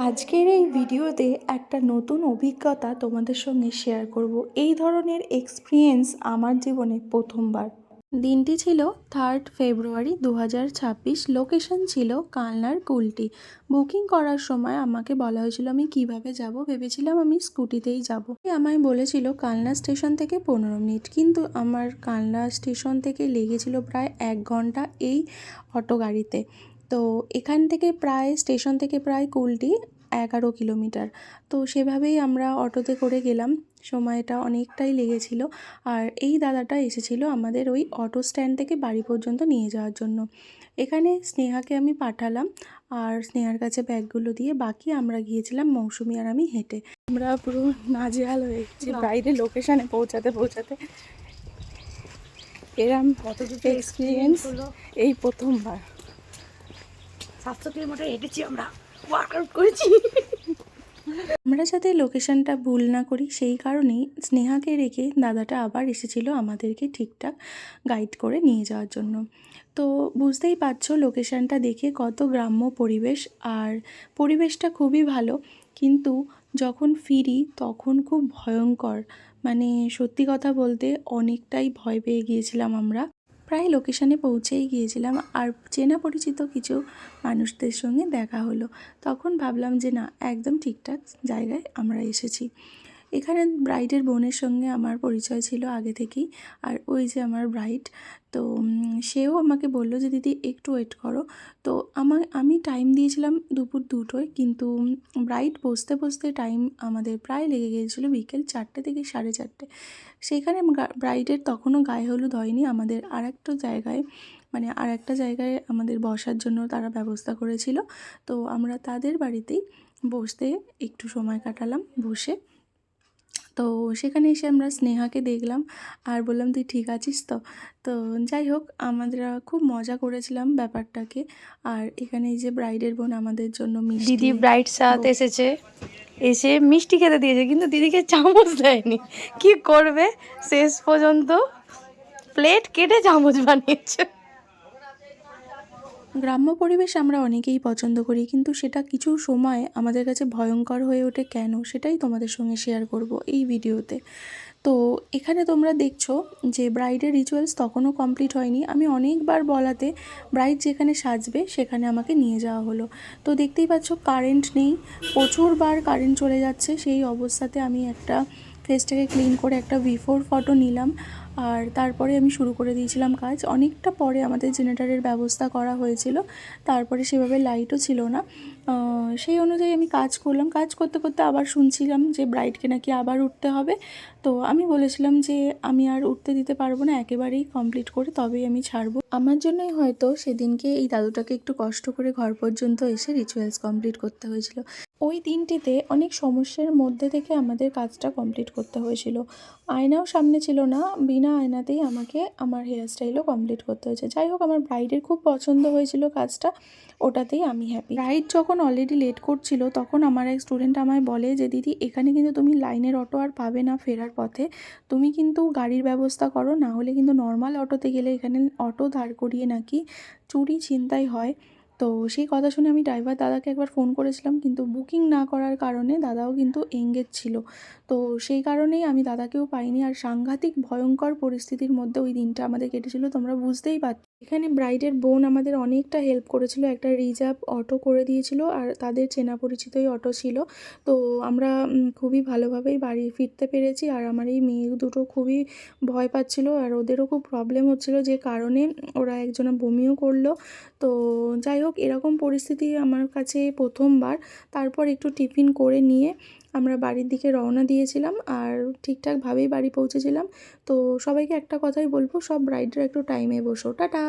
আজকের এই ভিডিওতে একটা নতুন অভিজ্ঞতা তোমাদের সঙ্গে শেয়ার করব। এই ধরনের এক্সপিরিয়েন্স আমার জীবনে প্রথমবার। দিনটি ছিল 3 ফেব্রুয়ারি 2026। লোকেশন ছিল কালনার কুলটি। বুকিং করার সময় আমাকে বলা হয়েছিল আমি কিভাবে যাব। ভেবেছিলাম আমি স্কুটিতেই যাব। আমায় বলেছিল কালনা স্টেশন থেকে 15 মিনিট, কিন্তু আমার কালনা স্টেশন থেকে লেগেছিল প্রায় 1 ঘন্টা এই অটো গাড়িতে। তো এখান থেকে প্রায় স্টেশন থেকে প্রায় কুলটি 11 কিলোমিটার। তো সেভাবেই আমরা অটোতে করে গেলাম। সময়টা অনেকটাই লেগেছিল। আর এই দাদাটা এসেছিল আমাদের ওই অটো স্ট্যান্ড থেকে বাড়ি পর্যন্ত নিয়ে যাওয়ার জন্য। এখানে স্নেহাকে আমি পাঠালাম, আর স্নেহার কাছে ব্যাগগুলো দিয়ে বাকি আমরা গিয়েছিলাম মৌসুমি আর আমি হেঁটে। আমরা পুরো নাজেহাল হয়ে গেছি বাইরে লোকেশানে পৌঁছাতে পৌঁছাতে। এরম এক্সপিরিয়েন্স এই প্রথমবার। 700 কিলোমিটার হেঁটেছি, আমরা ওয়ার্কআউট করেছি। আমরা যাতে লোকেশানটা ভুল না করি সেই কারণেই স্নেহাকে রেখে দাদাটা আবার এসেছিল আমাদেরকে ঠিকঠাক গাইড করে নিয়ে যাওয়ার জন্য। তো বুঝতেই পারছো লোকেশানটা দেখে কত গ্রাম্য পরিবেশ, আর পরিবেশটা খুবই ভালো। কিন্তু যখন ফিরি তখন খুব ভয়ঙ্কর, মানে সত্যি কথা বলতে অনেকটাই ভয় পেয়ে গিয়েছিলাম আমরা। প্রায় লোকেশানে পৌঁছেই গিয়েছিলাম, আর চেনা পরিচিত কিছু মানুষদের সঙ্গে দেখা হলো। তখন ভাবলাম যে না, একদম ঠিকঠাক জায়গায় আমরা এসেছি। এখানে ব্রাইডের বোনের সঙ্গে আমার পরিচয় ছিল আগে থেকেই। আর ওই যে আমার ব্রাইড, তো সেও আমাকে বলল যে দিদি একটু ওয়েট করো। তো আমি টাইম দিয়েছিলাম দুপুর 2টোয়, কিন্তু ব্রাইড বসতে বসতে টাইম আমাদের প্রায় লেগে গিয়েছিলো বিকেল 4টে থেকে 4:30। সেইখানে ব্রাইডের তখনও গায়ে হলুদ হয়নি। আমাদের আর একটা জায়গায় আমাদের বসার জন্য তারা ব্যবস্থা করেছিল। তো আমরা তাদের বাড়িতেই বসতে একটু সময় কাটালাম বসে। তো সেখানে এসে আমরা স্নেহাকে দেখলাম আর বললাম তুই ঠিক আছিস তো। তো যাই হোক, আমরা খুব মজা করেছিলাম ব্যাপারটাকে। আর এখানে এই যে ব্রাইডের বোন আমাদের জন্য দিদি ব্রাইট সাথে এসেছে, এসে মিষ্টি খেতে দিয়েছে, কিন্তু দিদিকে চামচ দেয়নি। কি করবে, শেষ পর্যন্ত প্লেট কেটে চামচ বানিয়েছে। গ্রাম্য পরিবেশ আমরা অনেকেই পছন্দ করি, কিন্তু সেটা কিছু সময় আমাদের কাছে ভয়ঙ্কর হয়ে ওঠে কেন, সেটাই তোমাদের সঙ্গে শেয়ার করব এই ভিডিওতে। তো এখানে তোমরা দেখছো যে ব্রাইডের রিচুয়ালস তখনও কমপ্লিট হয়নি। আমি অনেকবার বলাতে ব্রাইড যেখানে সাজবে সেখানে আমাকে নিয়ে যাওয়া হলো। তো দেখতেই পাচ্ছ কারেন্ট নেই, প্রচুরবার কারেন্ট চলে যাচ্ছে। সেই অবস্থাতে আমি একটা ফেসটাকে ক্লিন করে একটা বিফোর ফটো নিলাম, আর তারপরে আমি শুরু করে দিয়েছিলাম কাজ। অনেকটা পরে আমাদের জেনারেটরের ব্যবস্থা করা হয়েছিল, তারপরে সেভাবে লাইটও ছিল না। সেই অনুযায়ী আমি কাজ করলাম। কাজ করতে করতে আবার শুনছিলাম যে ব্রাইডকে নাকি আবার উঠতে হবে। তো আমি বলেছিলাম যে আমি আর উঠতে দিতে পারবো না, একেবারেই কমপ্লিট করে তবেই আমি ছাড়বো। আমার জন্যই হয়তো সেদিনকে এই দাদুটাকে একটু কষ্ট করে ঘর পর্যন্ত এসে রিচুয়ালস কমপ্লিট করতে হয়েছিল। ওই দিনটিতে অনেক সমস্যার মধ্যে থেকে আমাদের কাজটা কমপ্লিট করতে হয়েছিল। আয়নাও সামনে ছিল না, বিনা আয়নাতেই আমাকে আমার হেয়ার স্টাইলও কমপ্লিট করতে হয়েছে। যাই হোক, আমার ব্রাইডের খুব পছন্দ হয়েছিল কাজটা, ওটাতেই আমি হ্যাপি। ব্রাইড যখন অলরেডি লেট করছিল তখন আমার এক স্টুডেন্ট আমায় বলে যে দিদি এখানে কিন্তু তুমি লাইনের অটো আর পাবে না ফেরার পথে, তুমি কিন্তু গাড়ির ব্যবস্থা করো, না হলে কিন্তু নর্মাল অটোতে গেলে এখানে অটো দাঁড় করিয়ে নাকি চুরি ছিনতাই হয়। তো সেই কথা শুনে আমি ড্রাইভার দাদাকে একবার ফোন করেছিলাম, কিন্তু বুকিং না করার কারণে দাদাও কিন্তু এঙ্গেজ ছিল। তো সেই কারণেই আমি দাদাকেও পাইনি, আর সাংঘাতিক ভয়ঙ্কর পরিস্থিতির মধ্যে ওই দিনটা আমাদের কেটেছিল, তোমরা বুঝতেই পারছো। এখানে ব্রাইডের বোন আমাদের অনেকটা হেল্প করেছিল, একটা রিজার্ভ অটো করে দিয়েছিল, আর তাদের চেনা পরিচিতই অটো ছিল। তো আমরা খুবই ভালোভাবেই বাড়ি ফিরতে পেরেছি। আর আমার এই মেয়ে দুটো খুবই ভয় পাচ্ছিল, আর ওদেরও খুব প্রবলেম হচ্ছিল, যে কারণে ওরা একজনা বমিও করলো। তো যাই হোক, এরকম পরিস্থিতি আমার কাছে প্রথমবার। তারপর একটু টিফিন করে নিয়ে আমরা বাড়ির দিকে রওনা দিয়েছিলাম, আর ঠিকঠাকভাবেই বাড়ি পৌঁছেছিলাম। তো সবাইকে একটা কথাই বলবো, সব ব্রাইডরা একটু টাইমে বসো। টাটা।